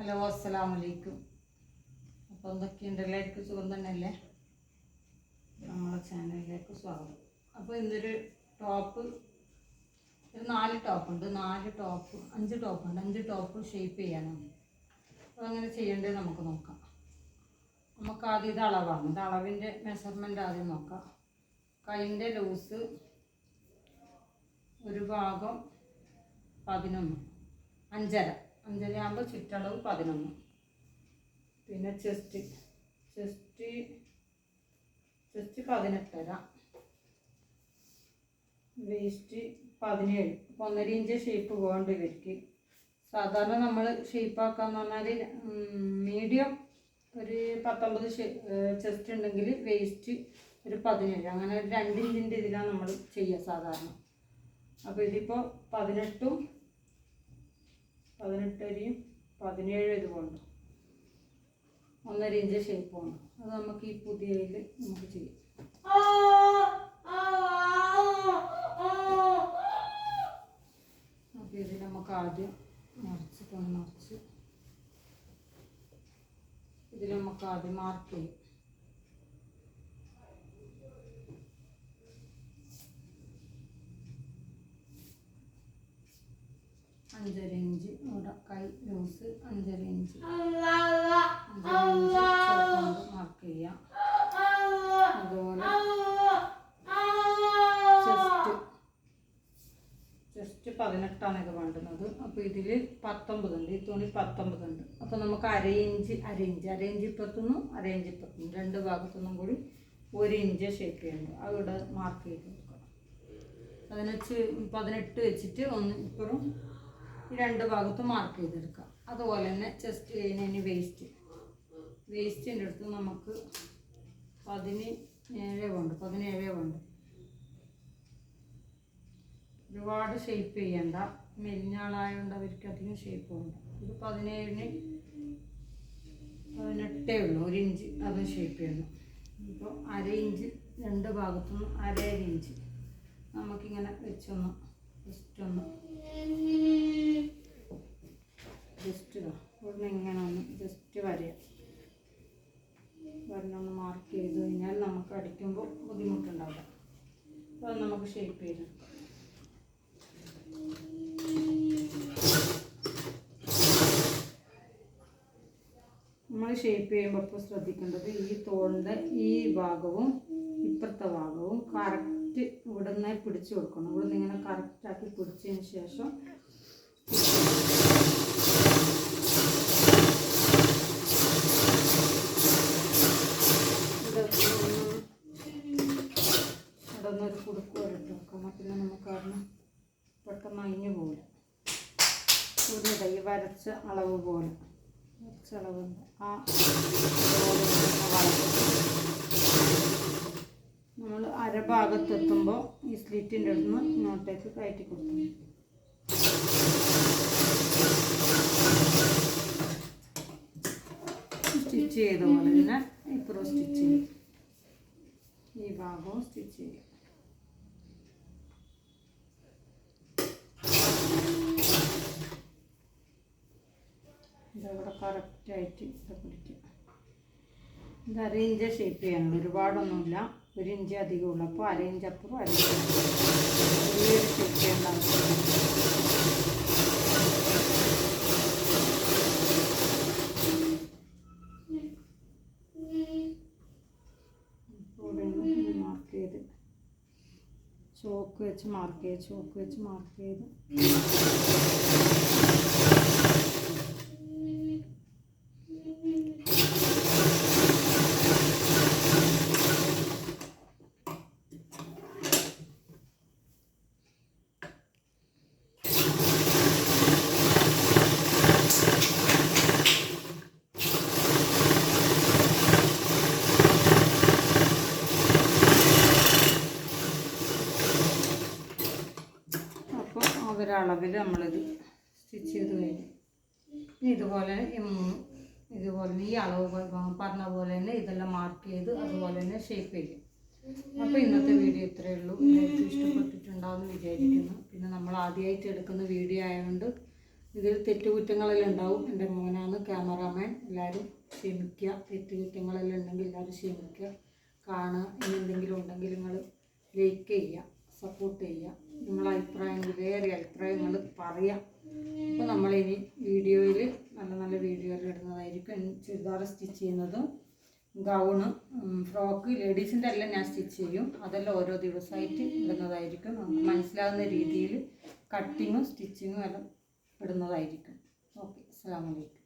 Hello, അസ്സലാമു അലൈക്കും. അപ്പോൾ എന്തൊക്കെയുണ്ട്? എല്ലാവർക്കും സുഖം തന്നെയല്ലേ? നമ്മളെ ചാനലിലേക്ക് സ്വാഗതം. അപ്പോൾ ഇന്നൊരു ടോപ്പ്, ഒരു 4 ടോപ്പുണ്ട്. 5 ടോപ്പുണ്ട്. 5 ടോപ്പ് ഷേപ്പ് ചെയ്യാനാണ്. അപ്പോൾ അങ്ങനെ ചെയ്യേണ്ടത് നമുക്ക് നോക്കാം. നമുക്ക് ആദ്യം ഇത് അളവാണ്. ഇത് അളവിൻ്റെ മെഷർമെൻറ്റ് ആദ്യം നോക്കാം. കൈൻ്റെ ലൂസ് ഒരു ഭാഗം 11, 5.5 ആകുമ്പോൾ ചുറ്റളവ് 11. പിന്നെ ചെസ്റ്റ് 18.5, വേസ്റ്റ് 17. 1.5 ഇഞ്ച് ഷേപ്പ് വേണ്ട ഇവർക്ക്. സാധാരണ നമ്മൾ ഷേപ്പാക്കാന്ന് പറഞ്ഞാൽ മീഡിയം ഒരു 19 ചെസ്റ്റ് ഉണ്ടെങ്കിൽ വേസ്റ്റ് ഒരു 17, അങ്ങനെ ഒരു 2 ഇഞ്ചിൻ്റെ ഇതിലാണ് നമ്മൾ ചെയ്യുക സാധാരണ. അപ്പോൾ ഇതിപ്പോൾ 18, 17 ഇത് വേണ്ട. 1.5 ഇഞ്ച് ഷേപ്പ് വേണം. അത് നമുക്ക് ഈ പുതിയതിൽ നമുക്ക് ചെയ്യാം. അപ്പോൾ ഇതിൽ നമുക്ക് ആദ്യം മറിച്ച് ഇതിൽ നമുക്ക് ആദ്യം മാർക്ക് ചെയ്യും. അഞ്ചര ഇഞ്ച് ഇവിടെ കൈ ലൂസ് 5.5 ഇഞ്ച് മാർക്ക് ചെയ്യാം. അതുപോലെ ചെസ്റ്റ് 18 ഇത് വേണ്ടുന്നത്. അപ്പോൾ ഇതിൽ 19 ഉണ്ട്. ഈ തുണി 19 ഉണ്ട്. അപ്പോൾ നമുക്ക് അര ഇഞ്ച് ഇപ്പുറത്തുനിന്നും അര ഇഞ്ച് ഇപ്പുറത്തുനിന്നും 2 ഭാഗത്തുനിന്നും കൂടി 1 ഇഞ്ച് ഷേപ്പ് ചെയ്യണം. അവിടെ മാർക്ക് ചെയ്ത് കൊടുക്കണം. 18 വെച്ചിട്ട് ഒന്ന് ഇപ്പുറം ഈ 2 ഭാഗത്തും മാർക്ക് ചെയ്തെടുക്കാം. അതുപോലെ തന്നെ ചെസ്റ്റ് കഴിഞ്ഞ് വേസ്റ്റിൻ്റെ അടുത്ത് നമുക്ക് 17 വേണ്ട. ഒരുപാട് ഷേപ്പ് ചെയ്യണ്ട. മെലിഞ്ഞാളായതുകൊണ്ട് അവർക്ക് അധികം ഷേപ്പ് വേണ്ട. ഇത് 17-ന് 18 ഉള്ളൂ. 1 ഇഞ്ച് അത് ഷേപ്പ് ചെയ്യണം. ഇപ്പോൾ അര ഇഞ്ച് 2 ഭാഗത്തുനിന്നും അര ഇഞ്ച് നമുക്കിങ്ങനെ വെച്ചൊന്ന് ജസ്റ്റ് ഇവിടുന്ന് ഇങ്ങനെ ഒന്ന് ജസ്റ്റ് വരണൊന്ന് മാർക്ക് ചെയ്ത് കഴിഞ്ഞാൽ നമുക്ക് അടിക്കുമ്പോൾ ബുദ്ധിമുട്ടുണ്ടാവില്ല. അപ്പോൾ നമുക്ക് ഷേപ്പ് ചെയ്തെടുക്കാം. നമ്മൾ ഷേപ്പ് ചെയ്യുമ്പോൾ ഇപ്പോൾ ശ്രദ്ധിക്കേണ്ടത് ഈ തോളിൻ്റെ ഈ ഭാഗവും ഇപ്പുറത്തെ ഭാഗവും കറക്റ്റ് ഇവിടെ നിന്ന് പിടിച്ചു കൊടുക്കണം. ഇവിടെ നിന്ന് ഇങ്ങനെ കറക്റ്റാക്കി പിടിച്ചതിന് ശേഷം ഇടന്നൊരു കുടുക്ക് വരെ ഇട്ട് വെക്കണം. പിന്നെ നമുക്ക് അതിന് പെട്ടെന്ന് അഴിഞ്ഞു പോകില്ല. ഒരു കൈ വരച്ച അളവ് പോലെ അളവുണ്ട്. നമ്മൾ അരഭാഗത്തെത്തുമ്പോൾ ഈ സ്ലിറ്റിൻ്റെ അടുത്ത് നിന്ന് ഇങ്ങോട്ടേക്ക് കയറ്റി കൊടുക്കും. സ്റ്റിച്ച് ചെയ്ത പോലെ തന്നെ ഇപ്പുറം സ്റ്റിച്ച് ചെയ്യും. ഈ ഭാഗവും സ്റ്റിച്ച് ചെയ്യും. ഇതവിടെ കറക്റ്റായിട്ട് പിടിക്കും. ഇത് അര ഇഞ്ച് ഷേപ്പ് ചെയ്യണം. ഒരുപാടൊന്നുമില്ല, 1 ഇഞ്ച് അധികമുള്ളൂ. അപ്പോൾ അര ഇഞ്ച് അപ്പുറം അര ഇഞ്ച് ചെറിയൊരു ഷേപ്പ് ചെയ്യേണ്ട ആവശ്യമില്ല. മാർക്ക് ചെയ്ത് ചോക്ക് വെച്ച് മാർക്ക് ചെയ്ത് ഒരളവിൽ നമ്മളിത് സ്റ്റിച്ച് ചെയ്ത് കഴിഞ്ഞു. ഇതുപോലെ ഈ അളവ് പറഞ്ഞ പോലെ തന്നെ ഇതെല്ലാം മാർക്ക് ചെയ്ത് അതുപോലെ തന്നെ ഷേപ്പ് ചെയ്യും. അപ്പോൾ ഇന്നത്തെ വീഡിയോ ഇത്രയേ ഉള്ളൂ. എല്ലാവർക്കും ഇഷ്ടപ്പെട്ടിട്ടുണ്ടാവുമെന്ന് വിചാരിക്കുന്നു. പിന്നെ നമ്മൾ ആദ്യമായിട്ട് എടുക്കുന്ന വീഡിയോ ആയതുകൊണ്ട് ഇതിൽ തെറ്റുകുറ്റങ്ങളെല്ലാം ഉണ്ടാവും. എൻ്റെ മോനാണ് ക്യാമറാമാൻ. എല്ലാവരും ക്ഷമിക്കുക, തെറ്റുകുറ്റങ്ങളെല്ലാം ഉണ്ടെങ്കിൽ എല്ലാവരും ക്ഷമിക്കുക. കാണുക. ഇനി എന്തെങ്കിലും ഉണ്ടെങ്കിൽ നിങ്ങൾ ലൈക്ക് ചെയ്യുക, സപ്പോർട്ട് ചെയ്യുക, നിങ്ങളെ അഭിപ്രായങ്ങൾ, വേറെ അഭിപ്രായങ്ങൾ പറയാം. അപ്പോൾ നമ്മളിനി വീഡിയോയിൽ നല്ല നല്ല വീഡിയോയിൽ ഇടുന്നതായിരിക്കും. ചുരിദാർ സ്റ്റിച്ച് ചെയ്യുന്നതും ഗൗണ്, ഫ്രോക്ക്, ലേഡീസിൻ്റെ എല്ലാം ഞാൻ സ്റ്റിച്ച് ചെയ്യും. അതെല്ലാം ഓരോ ദിവസമായിട്ട് ഇടുന്നതായിരിക്കും. നമുക്ക് മനസ്സിലാകുന്ന രീതിയിൽ കട്ടിങ്ങും സ്റ്റിച്ചിങ്ങും എല്ലാം ഇടുന്നതായിരിക്കും. ഓക്കെ, അസ്സലാമു അലൈക്കും.